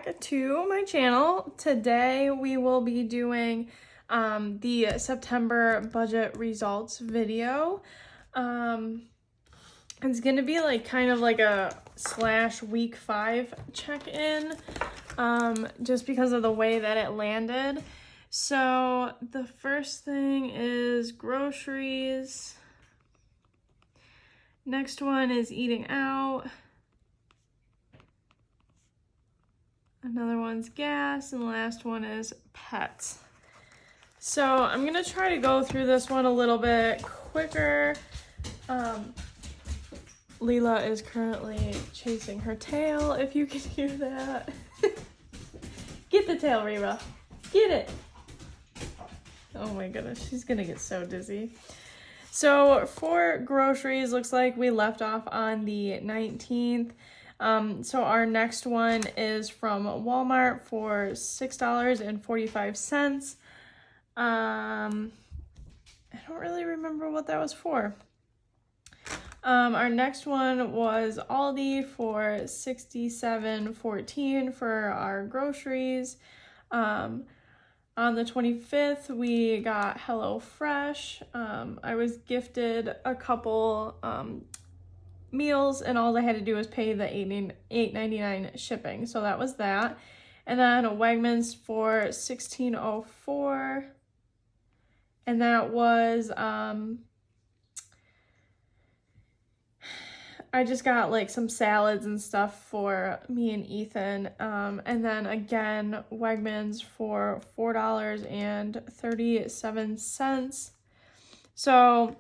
back to my channel. Today we will be doing the September budget results video. It's gonna be like kind of like a / week 5 check-in, just because of the way that it landed. So the first thing is groceries. Next one is eating out. Another one's gas, and the last one is pets. So I'm gonna try to go through this one a little bit quicker. Leela is currently chasing her tail, if you can hear that. Get the tail, Reba. Get it. Oh my goodness, she's gonna get so dizzy. So for groceries, looks like we left off on the 19th. So our next one is from Walmart for $6.45. I don't really remember what that was for. Our next one was Aldi for $67.14 for our groceries. On the 25th, we got HelloFresh. I was gifted a couple meals, and all I had to do was pay the $8.99 shipping. So that was that. And then Wegmans for $16.04. And that was I just got like some salads and stuff for me and Ethan. And then again, Wegmans for $4.37. So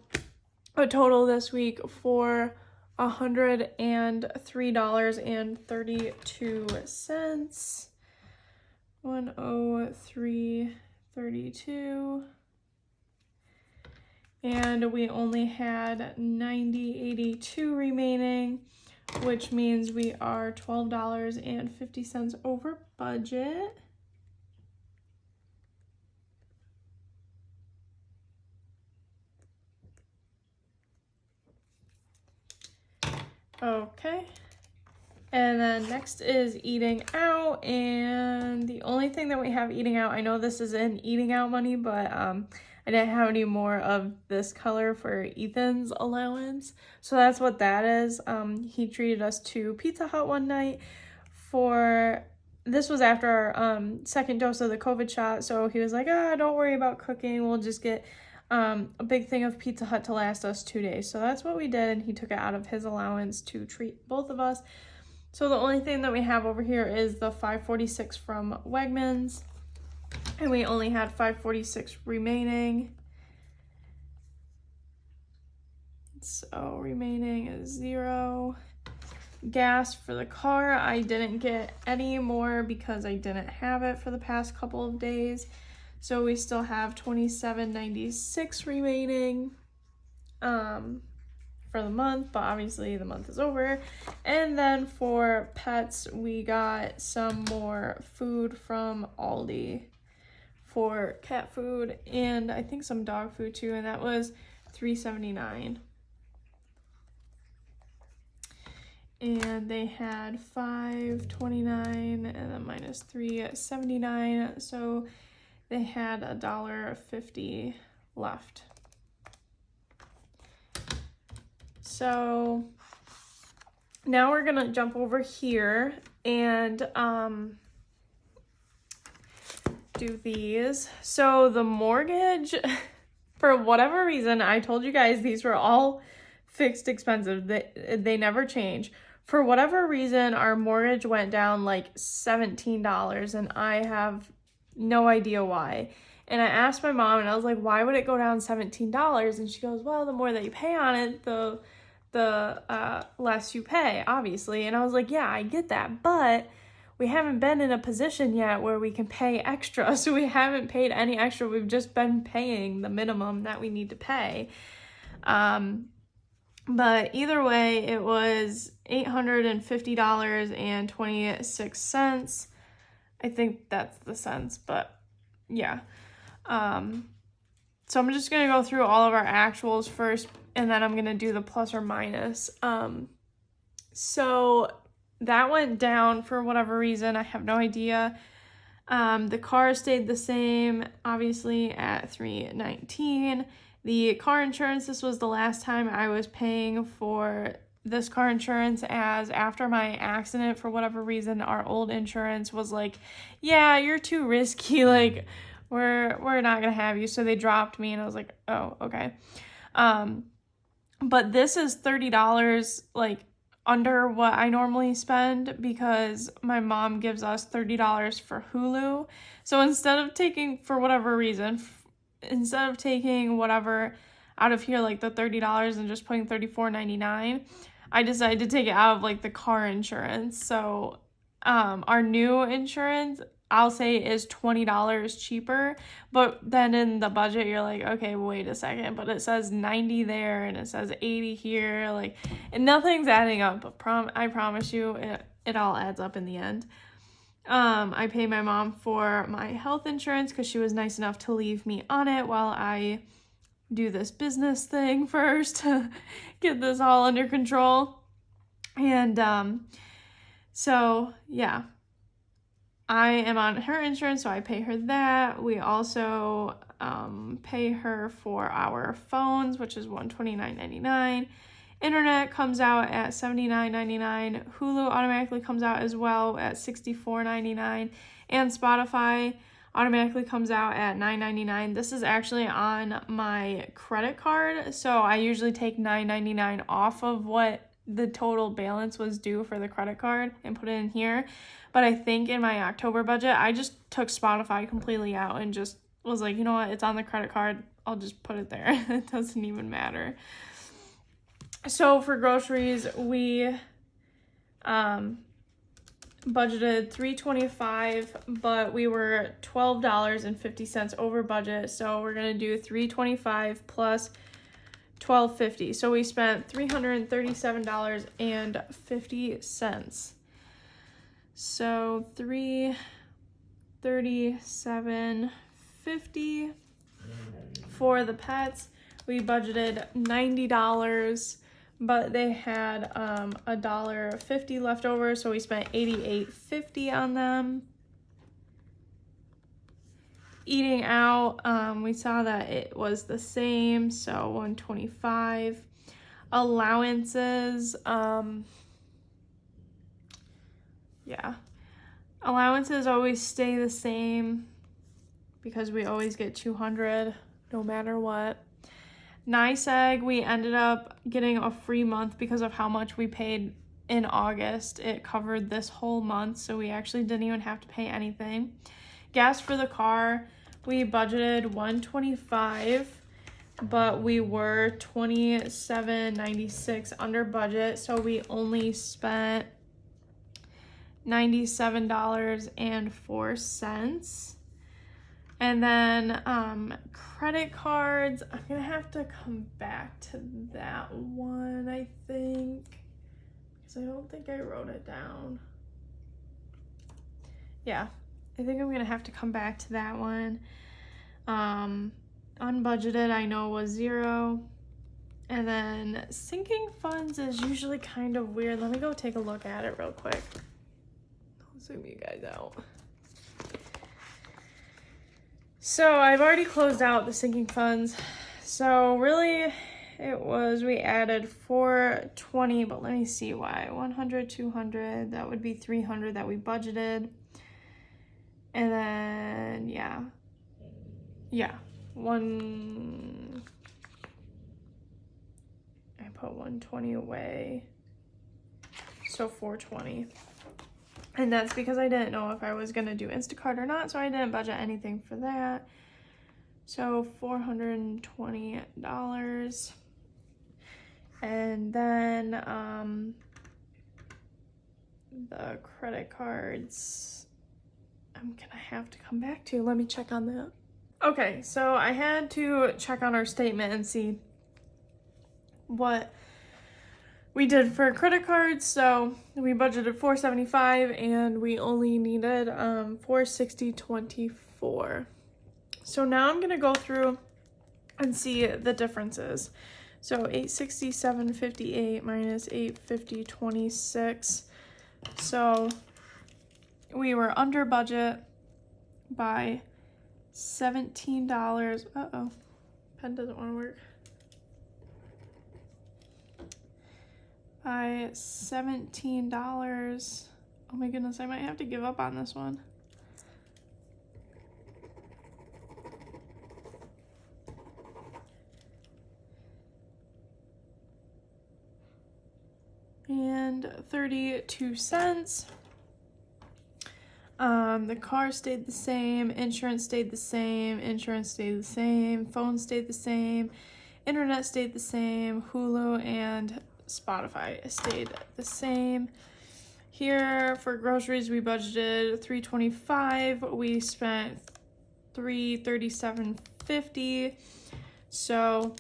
a total this week for $103.32. 103.32. And we only had $90.82 remaining, which means we are $12.50 over budget. Okay. And then next is eating out, and the only thing that we have eating out, I know this is in eating out money, but I didn't have any more of this color for Ethan's allowance. So that's what that is. He treated us to Pizza Hut one night this was after our second dose of the COVID shot. So he was like, don't worry about cooking. We'll just get a big thing of Pizza Hut to last us 2 days. So that's what we did, and he took it out of his allowance to treat both of us. So the only thing that we have over here is the $5.46 from Wegmans. And we only had $5.46 remaining. So remaining is 0. Gas for the car, I didn't get any more because I didn't have it for the past couple of days. So we still have $27.96 remaining for the month, but obviously the month is over. And then for pets, we got some more food from Aldi for cat food, and I think some dog food too, and that was $3.79. And they had $5.29 and then minus $3.79, so they had $1.50 left. So now we're gonna jump over here and do these. So the mortgage, for whatever reason, I told you guys these were all fixed expenses. They never change. For whatever reason, our mortgage went down like $17, and I have no idea why. And I asked my mom, and I was like, why would it go down $17? And she goes, well, the more that you pay on it, the less you pay, obviously. And I was like, yeah, I get that, but we haven't been in a position yet where we can pay extra. So we haven't paid any extra. We've just been paying the minimum that we need to pay. But either way, it was $850.26. I think that's the cents, but yeah. So I'm just going to go through all of our actuals first, and then I'm going to do the plus or minus. So that went down for whatever reason. I have no idea. The car stayed the same, obviously, at $319. The car insurance, this was the last time I was paying for this car insurance, as after my accident, for whatever reason, our old insurance was like, yeah, you're too risky, like, we're not gonna have you. So they dropped me, and I was like, oh, okay. But this is $30, like, under what I normally spend, because my mom gives us $30 for Hulu. So instead of taking, for whatever reason, instead of taking whatever out of here, like the $30, and just putting $34.99, I decided to take it out of like the car insurance. So our new insurance, I'll say, is $20 cheaper, but then in the budget you're like, okay, wait a second, but it says 90 there and it says 80 here, like, and nothing's adding up, but I promise you it all adds up in the end. I pay my mom for my health insurance because she was nice enough to leave me on it while I do this business thing first to get this all under control. And so yeah, I am on her insurance, so I pay her that. We also pay her for our phones, which is $129.99. Internet comes out at $79.99. Hulu automatically comes out as well at $64.99. And Spotify automatically comes out at $9.99. This is actually on my credit card, so I usually take $9.99 off of what the total balance was due for the credit card and put it in here. But I think in my October budget, I just took Spotify completely out and just was like, you know what, it's on the credit card, I'll just put it there. It doesn't even matter. So for groceries, we budgeted $325, but we were $12.50 over budget. So we're gonna do $325 plus $12.50. So we spent $337.50. So $337.50 for the pets. We budgeted $90, but they had $1.50 left over, so we spent $88.50 on them. Eating out, we saw that it was the same, so $125. Allowances, allowances always stay the same because we always get $200 no matter what. NYSEG, we ended up getting a free month because of how much we paid in August. It covered this whole month, so we actually didn't even have to pay anything. Gas for the car, we budgeted $125, but we were $27.96 under budget, so we only spent $97.04. And then credit cards, I'm gonna have to come back to that one, I think, because I don't think I wrote it down. Yeah, I think I'm gonna have to come back to that one. Unbudgeted, I know, was $0. And then sinking funds is usually kind of weird. Let me go take a look at it real quick. I'll zoom you guys out. So I've already closed out the sinking funds. So really it was, we added $420, but let me see why. 100, 200, that would be $300 that we budgeted. And then, I put 120 away. So $420. And that's because I didn't know if I was going to do Instacart or not, so I didn't budget anything for that. So $420. And then the credit cards, I'm going to have to come back to. Let me check on that. Okay, so I had to check on our statement and see what we did for credit cards. So we budgeted $475 and we only needed $460.24. So now I'm gonna go through and see the differences. So $867.58 minus $850.26 So we were under budget by $17. Uh-oh, pen doesn't want to work. By $17. Oh my goodness, I might have to give up on this one. And 32 cents. The car stayed the same, insurance stayed the same, insurance stayed the same, phone stayed the same, internet stayed the same, Hulu and Spotify stayed the same. Here for groceries we budgeted $3.25. We spent $337.50. So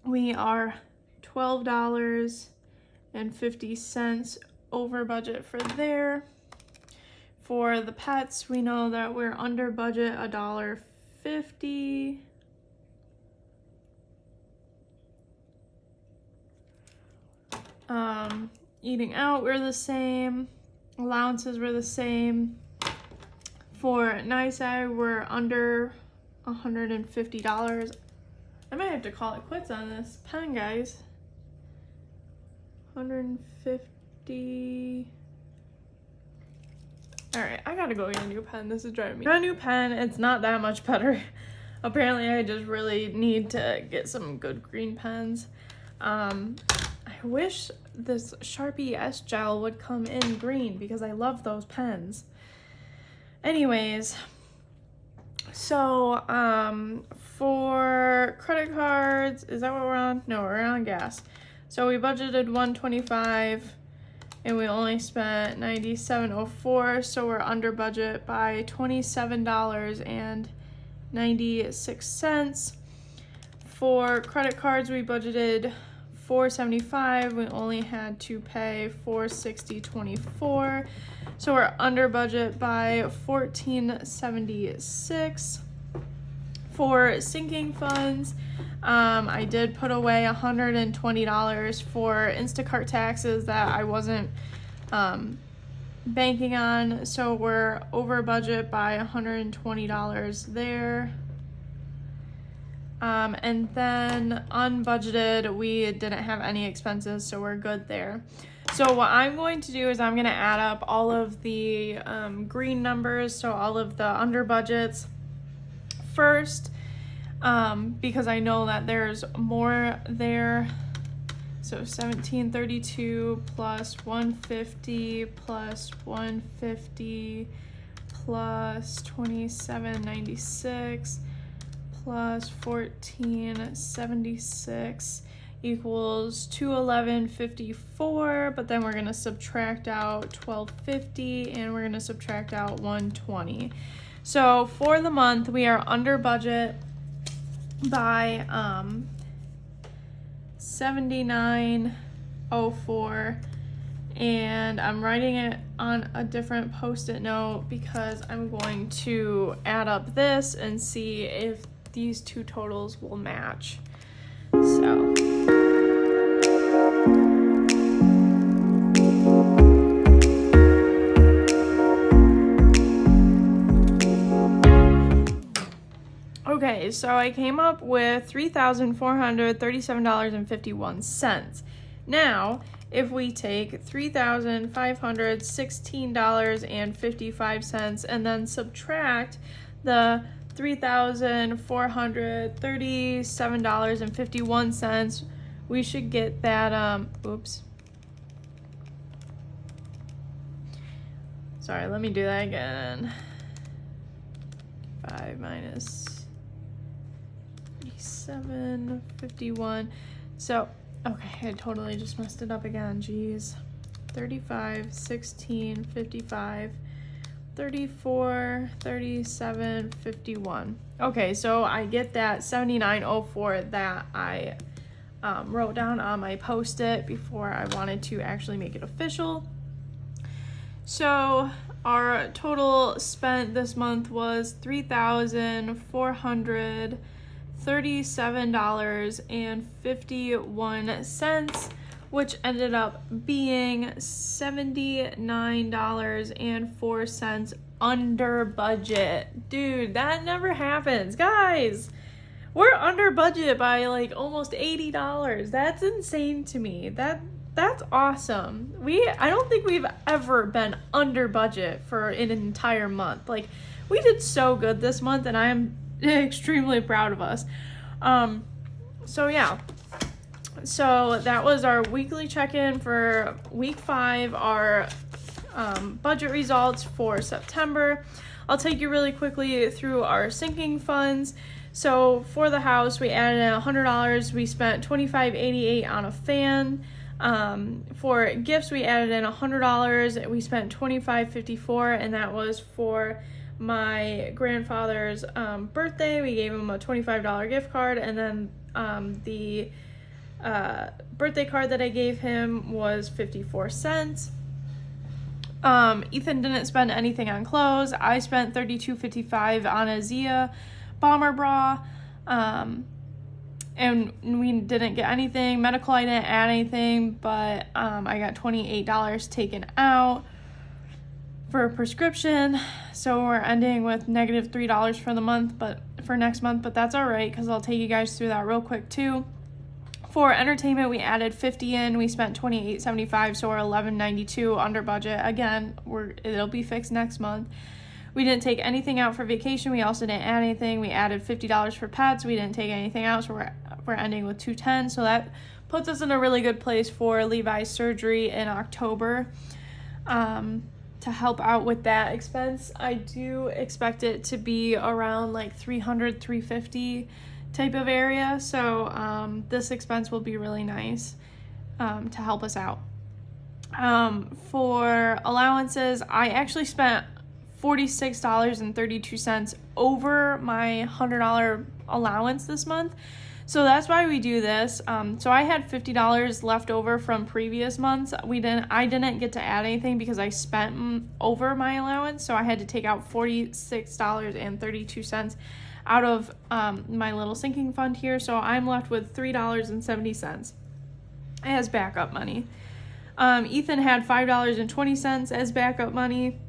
we are $12.50 over budget for there. For the pets, we know that we're under budget $1.50. Eating out, we're the same. Allowances were the same. For NYSEG, we're under $150. I might have to call it quits on this pen, guys. 150. All right, I gotta go get a new pen. This is driving me. Got a new pen. It's not that much better. Apparently, I just really need to get some good green pens. I wish this Sharpie S Gel would come in green because I love those pens. Anyways, so for credit cards, is that what we're on? No, we're on gas. So we budgeted $125 and we only spent $97.04, so we're under budget by $27.96. For credit cards, we budgeted $475. We only had to pay $460.24, so we're under budget by $14.76. For sinking funds, I did put away $120 for Instacart taxes that I wasn't banking on, so we're over budget by $120 there. And then unbudgeted, we didn't have any expenses, so we're good there. So what I'm going to do is I'm going to add up all of the green numbers, so all of the under budgets first, because I know that there's more there. So 1732 plus 150 plus 150 plus 2796 plus 1476 equals 211.54, but then we're going to subtract out 1250 and we're going to subtract out 120. So for the month we are under budget by $79.04, and I'm writing it on a different post-it note because I'm going to add up this and see if these two totals will match. So okay, so I came up with $3,437.51. Now, if we take $3,516.55 and then subtract the $3,437.51, we should get that, oops. Sorry, let me do that again. 5 minus 37.51. So, okay, I totally just messed it up again. Jeez. 35, 16, 55, 34, 37, 51. Okay, so I get that 79.04 that I wrote down on my post-it before I wanted to actually make it official. So our total spent this month was $3,437.51. which ended up being $79.04 under budget. Dude, that never happens. Guys, we're under budget by like almost $80. That's insane to me. That's awesome. I don't think we've ever been under budget for an entire month. Like, we did so good this month, and I'm extremely proud of us. So yeah. So that was our weekly check-in for week 5, our budget results for September. I'll take you really quickly through our sinking funds. So for the house, we added in $100. We spent $25.88 on a fan. For gifts, we added in $100. We spent $25.54, and that was for my grandfather's birthday. We gave him a $25 gift card, and then the birthday card that I gave him was 54 cents. Ethan didn't spend anything on clothes. I spent $32.55 on a Zia bomber bra. And we didn't get anything. Medical, I didn't add anything, but I got $28 taken out for a prescription. So we're ending with negative $3 for the month, but for next month, but that's all right, because I'll take you guys through that real quick too. For entertainment, we added $50 in. We spent $28.75, so we're $11.92 under budget. Again, it'll be fixed next month. We didn't take anything out for vacation. We also didn't add anything. We added $50 for pets. We didn't take anything out, so we're ending with $210. So that puts us in a really good place for Levi's surgery in October. To help out with that expense, I do expect it to be around like $300, $350 type of area. So this expense will be really nice to help us out. For allowances, I actually spent $46.32 over my $100 allowance this month. So that's why we do this. So I had $50 left over from previous months. I didn't get to add anything because I spent over my allowance. So I had to take out $46.32 out of my little sinking fund here. So I'm left with $3.70 as backup money. Ethan had $5.20 as backup money.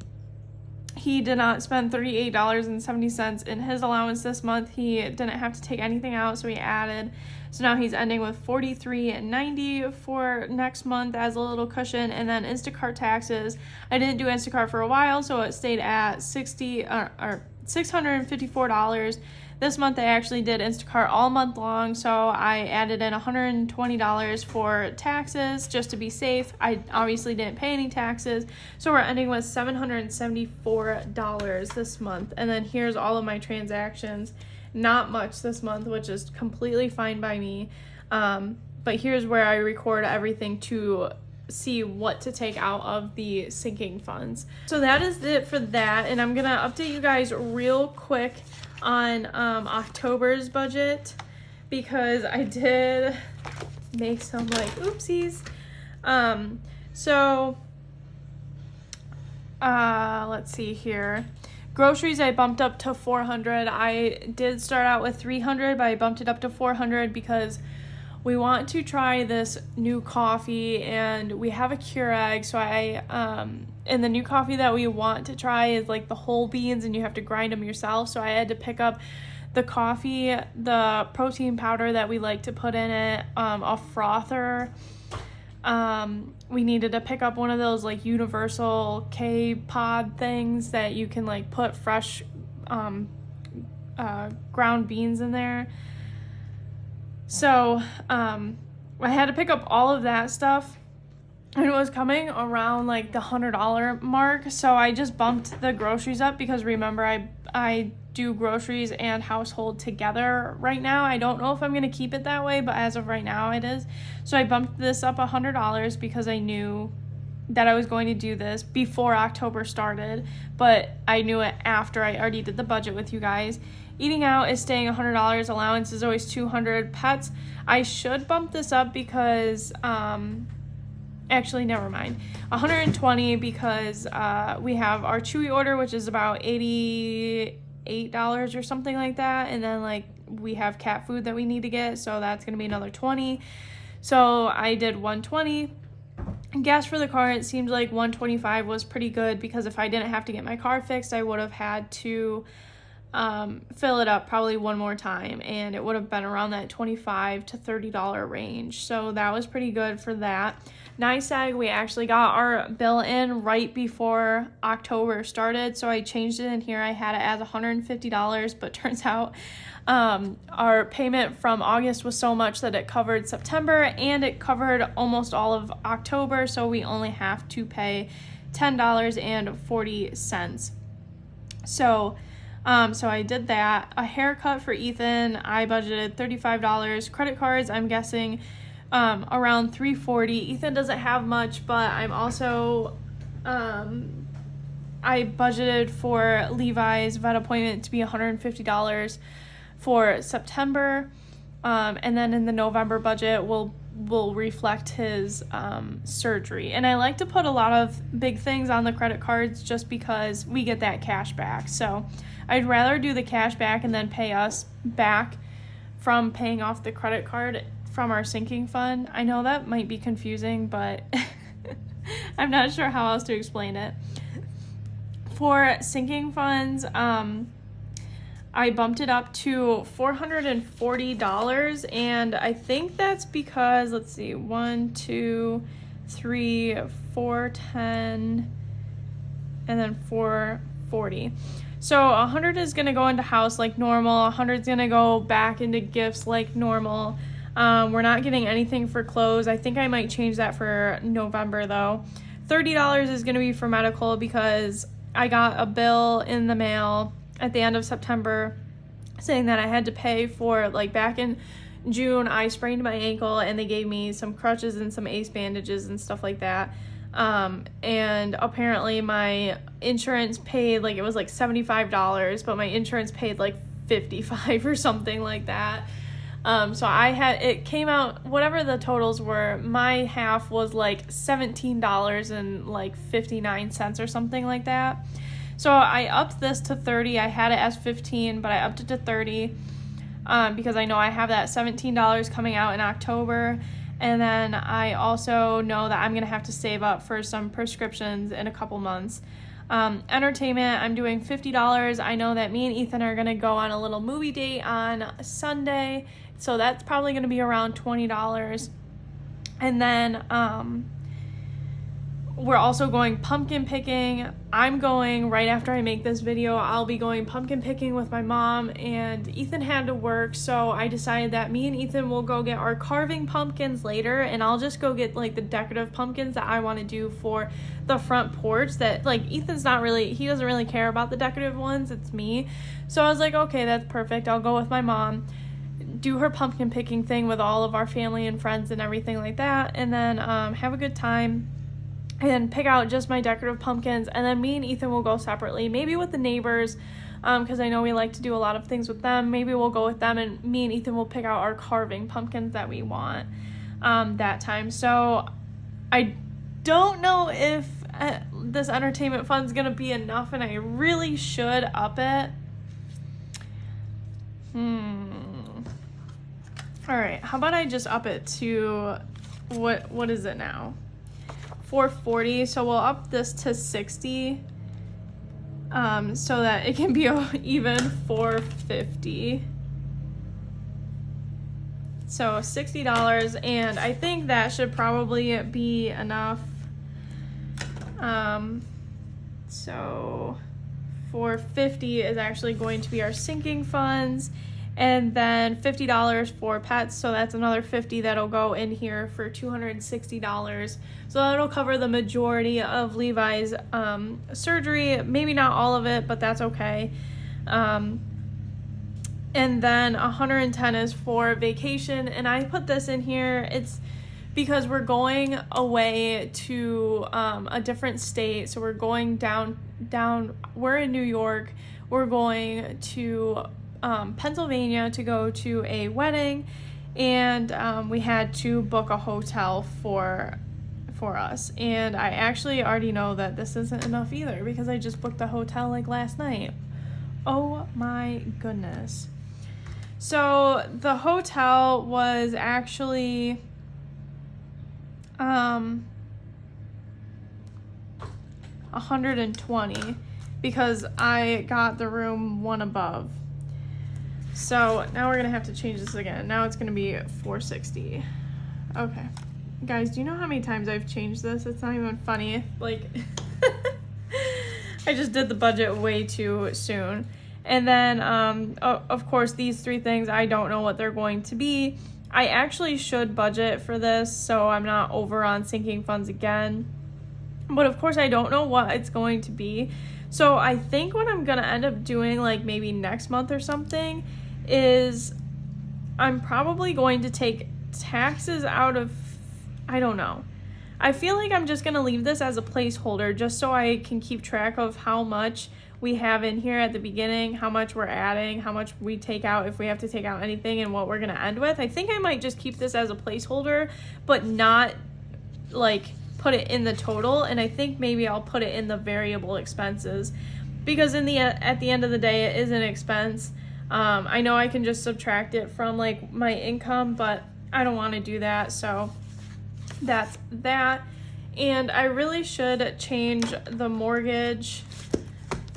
He did not spend $38.70 in his allowance this month. He didn't have to take anything out, so he added. So now he's ending with $43.90 for next month as a little cushion. And then Instacart taxes. I didn't do Instacart for a while, so it stayed at $654. This month I actually did Instacart all month long, so I added in $120 for taxes just to be safe. I obviously didn't pay any taxes, so we're ending with $774 this month. And then here's all of my transactions. Not much this month, which is completely fine by me. But here's where I record everything to see what to take out of the sinking funds. So that is it for that, and I'm gonna update you guys real quick on October's budget, because I did make some like oopsies. Let's see here. Groceries I bumped up to $400. I did start out with $300, but I bumped it up to $400 because we want to try this new coffee, and we have a Keurig. So and the new coffee that we want to try is like the whole beans, and you have to grind them yourself. So I had to pick up the coffee, the protein powder that we like to put in it, a frother. We needed to pick up one of those like universal K-pod things that you can like put fresh ground beans in there. So I had to pick up all of that stuff, and it was coming around like the $100 mark. So I just bumped the groceries up, because remember I do groceries and household together right now. I don't know if I'm going to keep it that way, but as of right now it is. So I bumped this up $100 because I knew that I was going to do this before October started, but I knew it after I already did the budget with you guys. Eating out is staying $100. Allowance is always $200. Pets, I should bump this up because actually never mind, $120, because we have our Chewy order, which is about $88 or something like that, and then like we have cat food that we need to get, so that's gonna be another $20. So I did $120. Gas for the car, it seemed like $125 was pretty good, because if I didn't have to get my car fixed, I would have had to fill it up probably one more time, and it would have been around that $25 to $30 range. So that was pretty good for that. NYSEG, we actually got our bill in right before October started, so I changed it in here. I had it as $150, but turns out our payment from August was so much that it covered September and it covered almost all of October, so we only have to pay $10.40. So I did that. A haircut for Ethan, I budgeted $35. Credit cards, I'm guessing around $340. Ethan doesn't have much, but I'm also I budgeted for Levi's vet appointment to be $150 for September, and then in the November budget will reflect his surgery. And I like to put a lot of big things on the credit cards just because we get that cash back. So I'd rather do the cash back and then pay us back from paying off the credit card from our sinking fund. I know that might be confusing, but I'm not sure how else to explain it. For sinking funds, I bumped it up to $440, and I think that's because, let's see, 1, 2, 3, 410, and then 440. So 100 is going to go into house like normal, 100 is going to go back into gifts like normal. We're not getting anything for clothes. I think I might change that for November though. $30 is going to be for medical, because I got a bill in the mail at the end of September saying that I had to pay for, like, back in June I sprained my ankle and they gave me some crutches and some ace bandages and stuff like that. And apparently my insurance paid, like, it was like $75, but my insurance paid like $55 or something like that. So it came out, whatever the totals were, my half was like $17.59 or something like that. So I upped this to 30. I had it as 15, but I upped it to 30 because I know I have that $17 coming out in October. And then I also know that I'm going to have to save up for some prescriptions in a couple months. Entertainment, I'm doing $50. I know that me and Ethan are going to go on a little movie date on Sunday, so that's probably going to be around $20. And then we're also going pumpkin picking. I'm going right after I make this video. I'll be going pumpkin picking with my mom, and Ethan had to work, so I decided that me and Ethan will go get our carving pumpkins later, and I'll just go get like the decorative pumpkins that I want to do for the front porch. That, like, Ethan's he doesn't really care about the decorative ones, it's me. So I was like, okay, that's perfect. I'll go with my mom, do her pumpkin picking thing with all of our family and friends and everything like that, and then have a good time and pick out just my decorative pumpkins. And then me and Ethan will go separately, maybe with the neighbors, because I know we like to do a lot of things with them. Maybe we'll go with them, and me and Ethan will pick out our carving pumpkins that we want that time. So I don't know if this entertainment fund's gonna be enough, and I really should up it. All right, how about I just up it to, what is it now? $440, so we'll up this to $60, so that it can be even $450. So $60, and I think that should probably be enough. So $450 is actually going to be our sinking funds, and then $50 for pets, so that's another $50 that'll go in here for $260. So that'll cover the majority of Levi's surgery, maybe not all of it, but that's okay. And then $110 is for vacation, and I put this in here, it's because we're going away to a different state. So we're going down, we're in New York, we're going to Pennsylvania to go to a wedding, and we had to book a hotel for us. And I actually already know that this isn't enough either, because I just booked the hotel like last night. Oh my goodness. So the hotel was actually $120 because I got the room one above. So now we're gonna have to change this again. Now it's gonna be $460. Okay. Guys, do you know how many times I've changed this? It's not even funny. Like, I just did the budget way too soon. And then, of course, these three things, I don't know what they're going to be. I actually should budget for this, so I'm not over on sinking funds again. But of course, I don't know what it's going to be. So I think what I'm gonna end up doing, like maybe next month or something, is I'm probably going to take taxes out of, I don't know. I feel like I'm just gonna leave this as a placeholder just so I can keep track of how much we have in here at the beginning, how much we're adding, how much we take out if we have to take out anything, and what we're gonna end with. I think I might just keep this as a placeholder, but not like put it in the total, and I think maybe I'll put it in the variable expenses, because at the end of the day, it is an expense. I know I can just subtract it from like my income, but I don't want to do that, so that's that. And I really should change the mortgage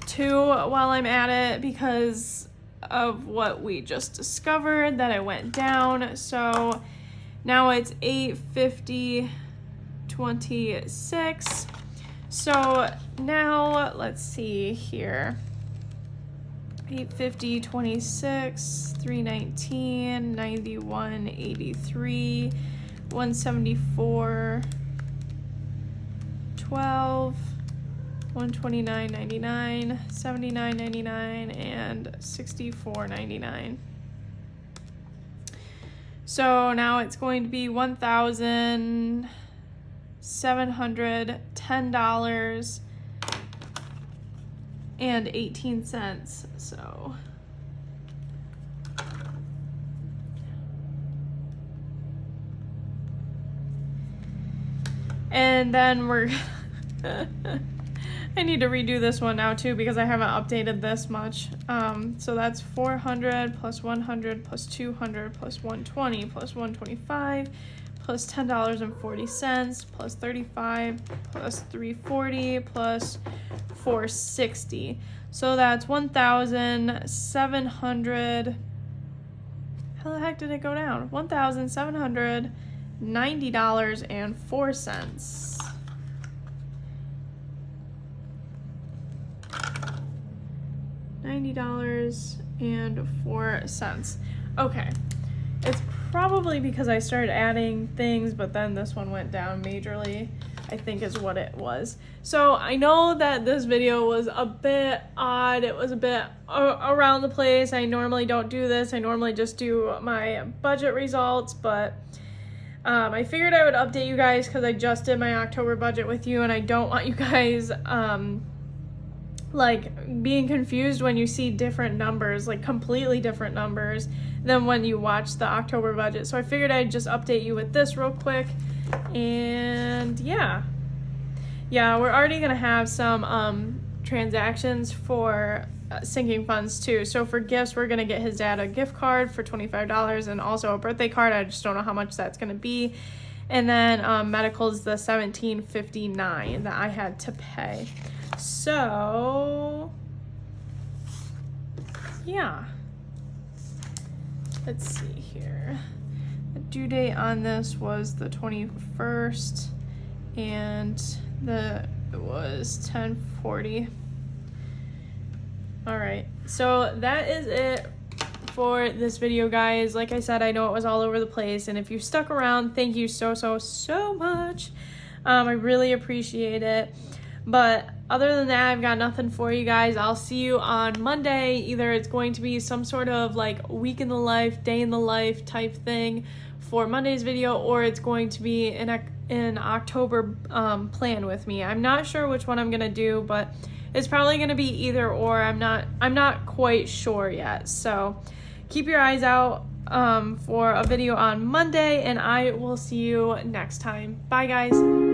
too while I'm at it because of what we just discovered that it went down. So now it's $850.26. So now let's see here. 850.26, 319, 91, 83, 174, 12, 129.99, 79.99, and 64.99. So now it's going to be $1,710 and 18 cents. So and then we're I need to redo this one now too because I haven't updated this much. So that's 400 plus 100 plus 200 plus 120 plus 125 plus $10.40 plus 35 plus 340 plus 460. So that's 1,700. How the heck did it go down? $1,790.04. $90.04. Okay. It's probably because I started adding things, but then this one went down majorly, I think is what it was. So I know that this video was a bit odd. It was a bit around the place. I normally don't do this. I normally just do my budget results, but I figured I would update you guys because I just did my October budget with you, and I don't want you guys like being confused when you see different numbers, like completely different numbers than when you watch the October budget. So I figured I'd just update you with this real quick. And yeah, we're already gonna have some transactions for sinking funds too. So for gifts, we're gonna get his dad a gift card for $25 and also a birthday card. I just don't know how much that's gonna be. And then medical is the $17.59 that I had to pay. So yeah, let's see here. The due date on this was the 21st, and it was 10:40. All right, so that is it for this video, guys. Like I said, I know it was all over the place, and if you stuck around, thank you so much. I really appreciate it. But other than that, I've got nothing for you guys. I'll see you on Monday. Either it's going to be some sort of like week in the life, day in the life type thing for Monday's video, or it's going to be an October plan with me. I'm not sure which one I'm gonna do, but it's probably gonna be either or. I'm not quite sure yet. So keep your eyes out for a video on Monday, and I will see you next time. Bye, guys.